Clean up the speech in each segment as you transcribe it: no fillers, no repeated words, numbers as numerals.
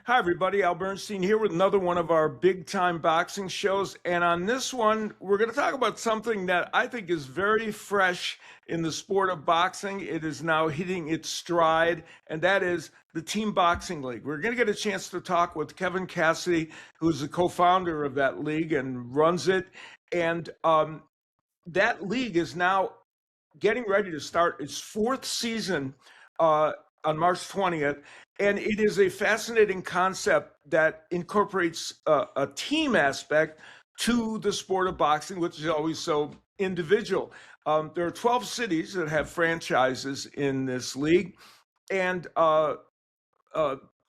Hi, everybody. Al Bernstein here with another one of our big time boxing shows. And on this one, we're going to talk about something that I think is very fresh in the sport of boxing. It is now hitting its stride, and that is the Team Boxing League. We're going to get a chance to talk with Kevin Cassidy, who's the co founder of that league and runs it. And that league is now getting ready to start its fourth season on March 20th. And it is a fascinating concept that incorporates a team aspect to the sport of boxing, which is always so individual. There are 12 cities that have franchises in this league, and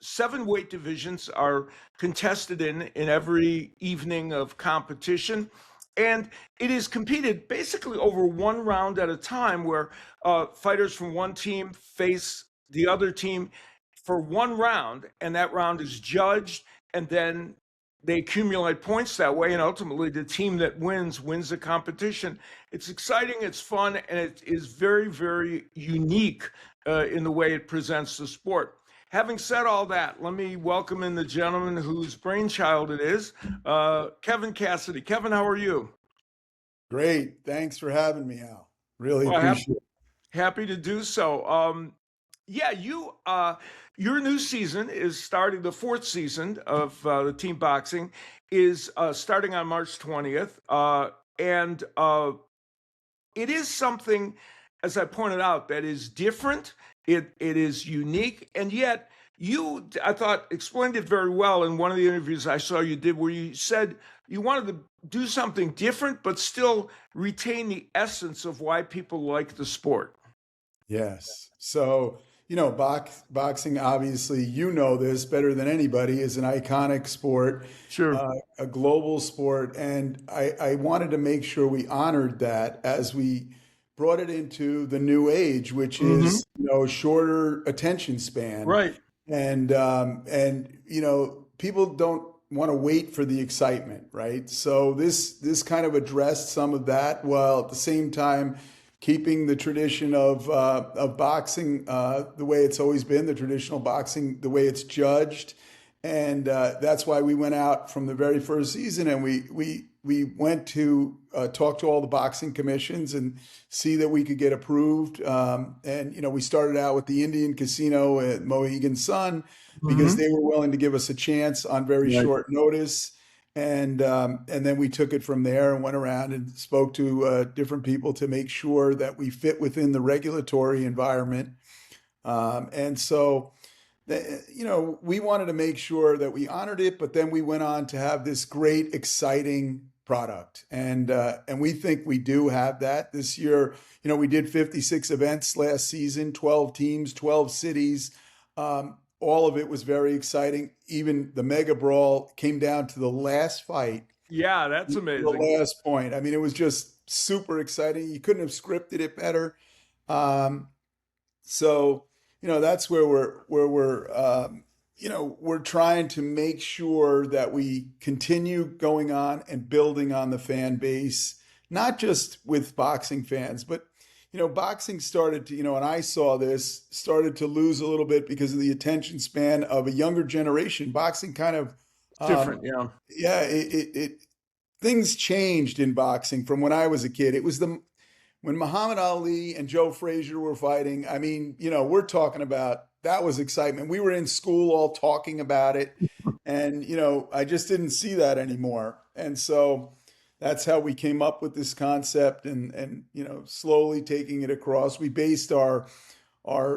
7 weight divisions are contested in every evening of competition. And it is competed basically over one round at a time, where fighters from one team face the other team for one round, and that round is judged, and then they accumulate points that way, and ultimately the team that wins the competition. It's exciting, it's fun, and it is very, very unique in the way it presents the sport. Having said all that, let me welcome in the gentleman whose brainchild it is, Kevin Cassidy. Kevin, how are you? Great. Thanks for having me, Al. Really Well, appreciate it. happy to do so. Yeah, your new season is starting. The fourth season of the team boxing is starting on March 20th, and it is something, as I pointed out, that is different. It is unique, and yet I thought, explained it very well in one of the interviews I saw you did, where you said you wanted to do something different, but still retain the essence of why people like the sport. Yes. So, boxing, obviously, you know this better than anybody, is an iconic sport, Sure. a global sport. And I wanted to make sure we honored that as we brought it into the new age, which Hmm. is, shorter attention span. Right. And people don't want to wait for the excitement, right? So this kind of addressed some of that, while at the same time keeping the tradition of boxing the way it's always been, the traditional boxing, the way it's judged. And that's why we went out from the very first season, and we went to talk to all the boxing commissions and see that we could get approved. And we started out with the Indian Casino at Mohegan Sun, because Hmm. they were willing to give us a chance on very Right. short notice. And then we took it from there and went around and spoke to different people to make sure that we fit within the regulatory environment. And so, we wanted to make sure that we honored it, but then we went on to have this great, exciting product, and we think we do have that this year. We did 56 events last season, 12 teams, 12 cities. All of it was very exciting. Even the Mega Brawl came down to the last fight, Yeah, that's the amazing. last point. I mean, it was just super exciting. You couldn't have scripted it better. Um, so, that's where we're trying to make sure that we continue going on and building on the fan base, not just with boxing fans, but boxing started to, and I saw this, started to lose a little bit because of the attention span of a younger generation. Boxing kind of, Different, um, yeah. yeah, things changed in boxing from when I was a kid. It was when Muhammad Ali and Joe Frazier were fighting. I mean, we're talking about, that was excitement. We were in school all talking about it. And, I just didn't see that anymore. And so that's how we came up with this concept, and slowly taking it across. We based our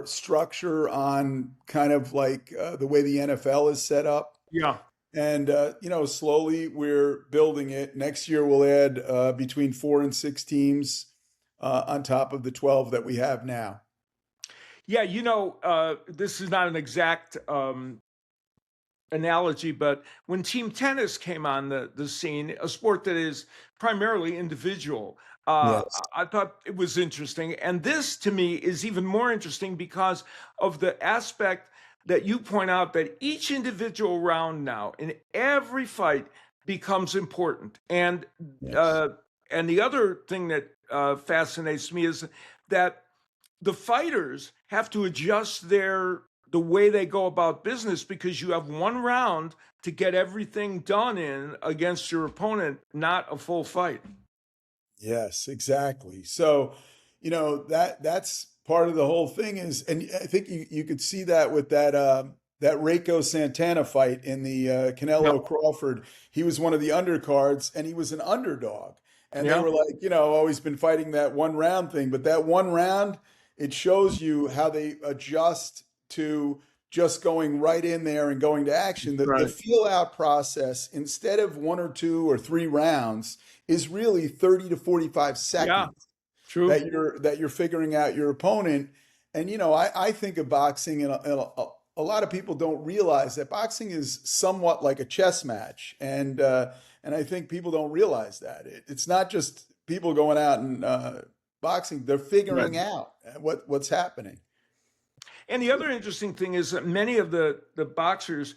structure on kind of like the way the NFL is set up. Yeah. And slowly we're building it. Next year we'll add between 4 and 6 teams on top of the 12 that we have now. Yeah, this is not an exact analogy, but when team tennis came on the scene, a sport that is primarily individual, Yes. I thought it was interesting. And this to me is even more interesting because of the aspect that you point out, that each individual round now in every fight becomes important. Yes. Uh, and the other thing that fascinates me is that the fighters have to adjust their the way they go about business, because you have one round to get everything done in against your opponent, not a full fight. Yes, exactly. So, that's part of the whole thing is, and I think you could see that with that Reiko Santana fight in the Yep. Canelo Crawford. He was one of the undercards, and he was an underdog. And they Yeah. were like, always been fighting that one round thing, but that one round, it shows you how they adjust to just going right in there and going to action. The Right. feel out process, instead of 1 or 2 or 3 rounds, is really 30 to 45 Yeah. seconds True. that you're figuring out your opponent. And I think of boxing, and a lot of people don't realize that boxing is somewhat like a chess match, and I think people don't realize that it's not just people going out and boxing; they're Right. figuring out what's happening. And the other interesting thing is that many of the boxers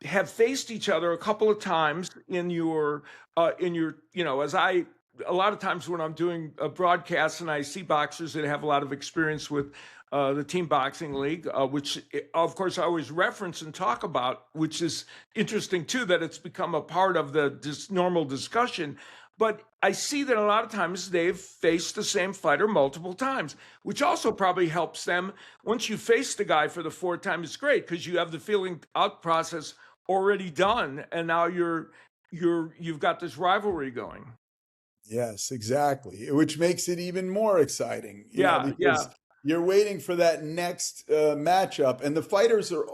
have faced each other a couple of times in your as I a lot of times when I'm doing a broadcast and I see boxers that have a lot of experience with the team boxing league, which of course I always reference and talk about, which is interesting too that it's become a part of the normal discussion. But I see that a lot of times they've faced the same fighter multiple times, which also probably helps them. Once you face the guy for the fourth time, it's great because you have the feeling out process already done, and now you've got this rivalry going. Yes, exactly. Which makes it even more exciting, Yeah, yeah, because you're waiting for that next matchup, and the fighters are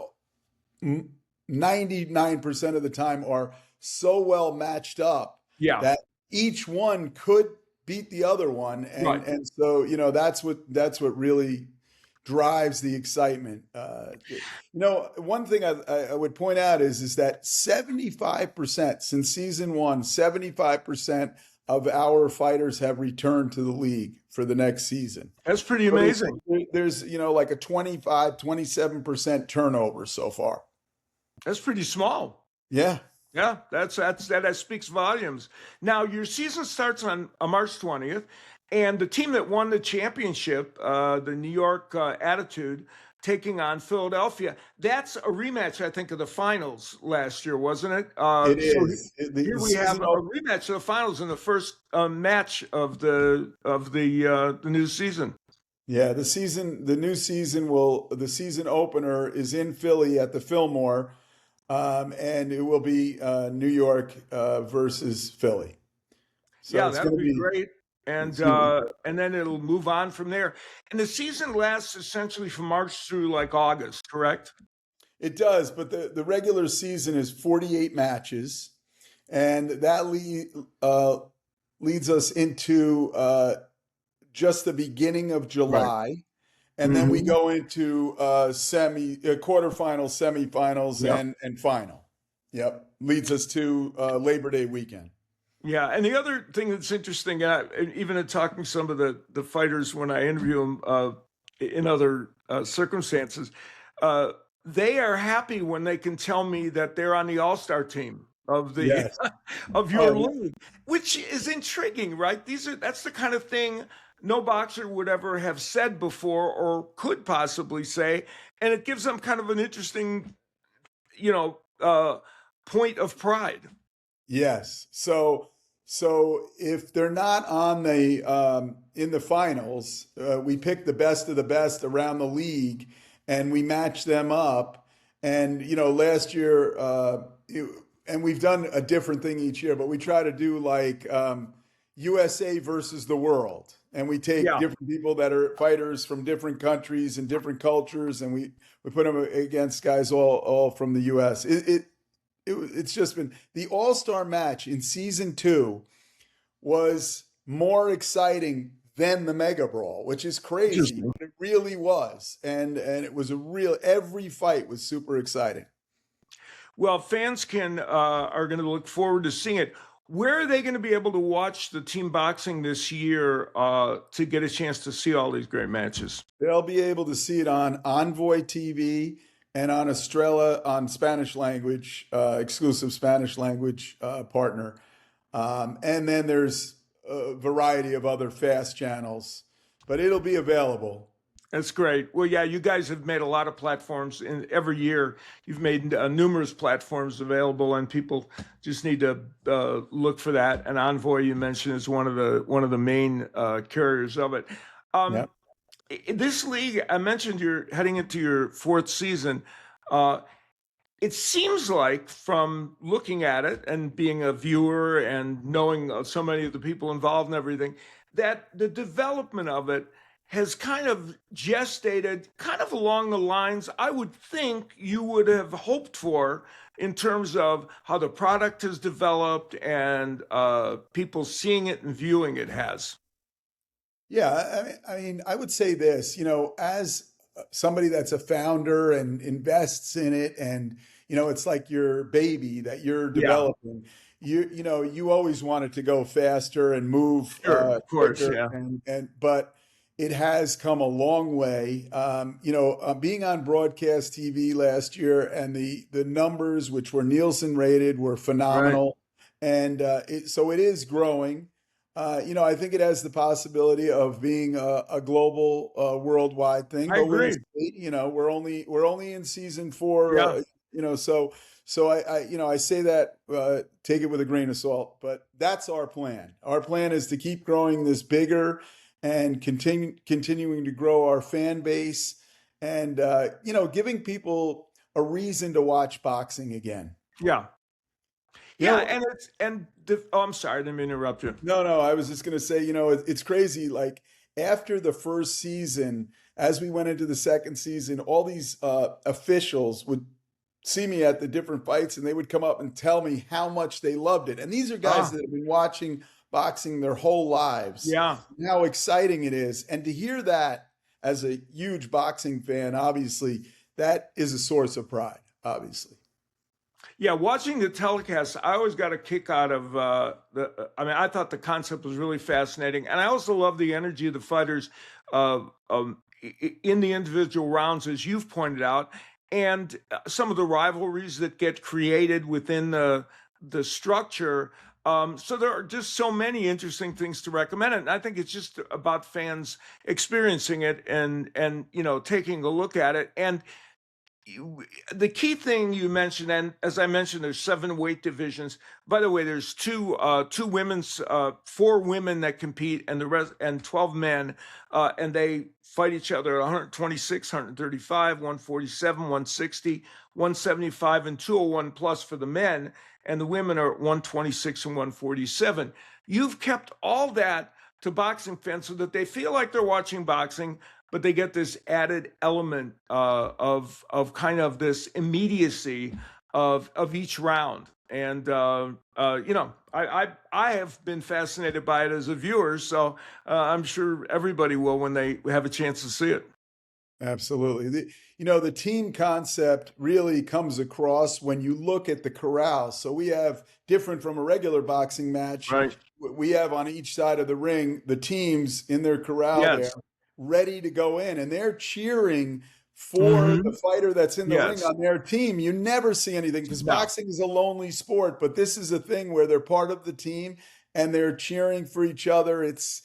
99% of the time are so well matched up yeah. that each one could beat the other one, and Right. so that's what really drives the excitement. One thing I would point out is that 75% since season one, 75% of our fighters have returned to the league for the next season. That's pretty So amazing. there's like a 25, 27% turnover so far. That's pretty small. Yeah. Yeah, that speaks volumes. Now your season starts on March 20th, and the team that won the championship, the New York Attitude, taking on Philadelphia. That's a rematch, I think, of the finals last year, wasn't it? It So is. here The we have season a rematch of the finals in the first match of the new season. Yeah, the season opener is in Philly at the Fillmore, and it will be New York versus Philly. So Yeah, it's that'll going to be be great. And it's going to be and then it'll move on from there. And the season lasts essentially from March through like August, correct? It does, but the regular season is 48 matches, and that leads us into just the beginning of Right. July. And then we Hmm. go into quarterfinals, semifinals, Yep. and final. Yep, leads us to Labor Day weekend. Yeah, and the other thing that's interesting, even in talking to some of the fighters when I interview them in other circumstances, uh, they are happy when they can tell me that they're on the All-Star team of the Yes. of your Oh, league, which is intriguing, right? That's the kind of thing no boxer would ever have said before or could possibly say, and it gives them kind of an interesting, you know, uh, point of pride. yes. So if they're not on the in the finals, we pick the best of the best around the league, and we match them up. And last year, and we've done a different thing each year, but we try to do like USA versus the world, and we take Yeah. different people that are fighters from different countries and different cultures, and we put them against guys all from the U.S. It's just been the All-Star match in season two was more exciting than the Mega Brawl, which is crazy, Interesting. but it really was. And it was every fight was super exciting. Well, fans can are going to look forward to seeing it. Where are they going to be able to watch the team boxing this year to get a chance to see all these great matches? They'll be able to see it on Envoy TV and on Estrella on Spanish language, exclusive Spanish language partner. And then there's a variety of other fast channels, but it'll be available. That's great. Well, yeah, you guys have made a lot of platforms, and every year you've made numerous platforms available, and people just need to look for that. And Envoy, you mentioned, is one of the main carriers of it. Yeah. Um, this league, I mentioned you're heading into your fourth season. Uh, it seems like, from looking at it and being a viewer and knowing so many of the people involved and everything, that the development of it has kind of gestated kind of along the lines I would think you would have hoped for, in terms of how the product has developed and people seeing it and viewing it has. Yeah, I would say this, as somebody that's a founder and invests in it, and it's like your baby that you're Yeah, developing. You always want it to go faster and move sure, of course, quicker, yeah. and but it has come a long way. Being on broadcast TV last year, and the numbers, which were Nielsen rated, were Right. phenomenal, and so it is growing. I think it has the possibility of being a global, worldwide thing, I but we'll agree. see. We're only in season four. Yeah. So I say that, take it with a grain of salt, but that's our plan. Our plan is to keep growing this bigger and continuing to grow our fan base, and giving people a reason to watch boxing again. Yeah. You Yeah, know, and oh, I'm sorry, I didn't mean to interrupt you. No, no, I was just going to say, it's crazy. Like after the first season, as we went into the second season, all these officials would see me at the different fights, and they would come up and tell me how much they loved it. And these are guys Ah, that have been watching boxing their whole lives, yeah. and how exciting it is. And to hear that as a huge boxing fan, obviously, that is a source of pride, obviously. Yeah, watching the telecast, I always got a kick out of I mean, I thought the concept was really fascinating, and I also love the energy of the fighters in the individual rounds, as you've pointed out, and some of the rivalries that get created within the structure. So there are just so many interesting things to recommend it, and I think it's just about fans experiencing it and taking a look at it. And the key thing you mentioned, and as I mentioned, there's 7 weight divisions. By the way, there's two women's, 4 women that compete, and the rest, and 12 men, and they fight each other at 126, 135, 147, 160, 175, and 201 plus for the men, and the women are at 126 and 147. You've kept all that to boxing fans so that they feel like they're watching boxing, but they get this added element of kind of this immediacy of each round. And I have been fascinated by it as a viewer, so I'm sure everybody will when they have a chance to see it. Absolutely. The team concept really comes across when you look at the corral. So we have, different from a regular boxing match, Right. we have on each side of the ring the teams in their corral there, Yes. ready to go in, and they're cheering for Hmm. the fighter that's in the ring Yes. on their team. You never see anything, because No. boxing is a lonely sport, but this is a thing where they're part of the team and they're cheering for each other. It's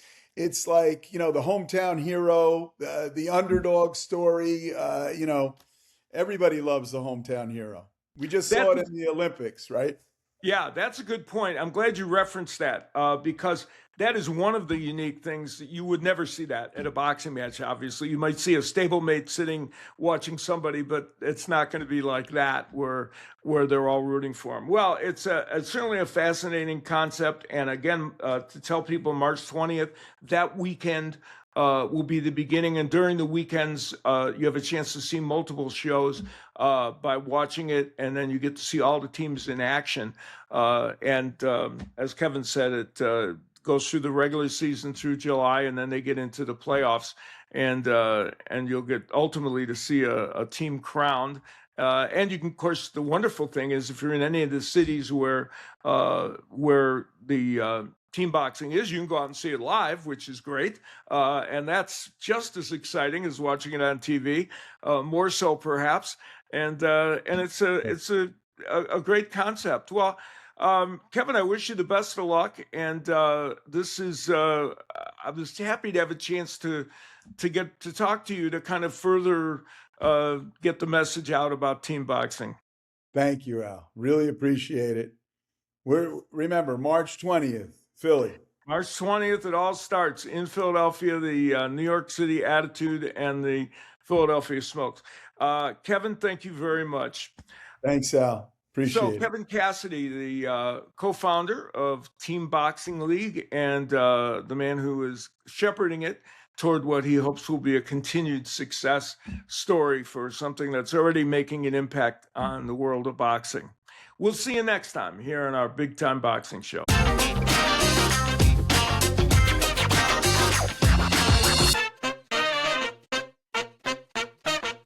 like, the hometown hero, the underdog story. Everybody loves the hometown hero. We just saw That's it in the Olympics, right? Yeah, that's a good point. I'm glad you referenced that, because that is one of the unique things that you would never see that at a boxing match. Obviously, you might see a stablemate sitting watching somebody, but it's not going to be like that where they're all rooting for him. Well, it's certainly a fascinating concept, and again, to tell people, March 20th, that weekend. Will be the beginning, and during the weekends, you have a chance to see multiple shows by watching it, and then you get to see all the teams in action. And as Kevin said, it goes through the regular season through July, and then they get into the playoffs, and you'll get ultimately to see a team crowned. And you can, of course, the wonderful thing is, if you're in any of the cities where the team boxing is, you can go out and see it live, which is great. And that's just as exciting as watching it on TV, more so perhaps. And it's a great concept. Well, Kevin, I wish you the best of luck. And this is, I was happy to have a chance to get to talk to you to kind of further get the message out about team boxing. Thank you, Al. Really appreciate it. Remember, March 20th, Philly. March 20th, it all starts in Philadelphia, the New York City Attitude and the Philadelphia Smokes. Kevin, thank you very much. Thanks, Al. So, Appreciate it. Kevin Cassidy, the co-founder of Team Boxing League and the man who is shepherding it toward what he hopes will be a continued success story for something that's already making an impact on the world of boxing. We'll see you next time here on our Big Time Boxing Show.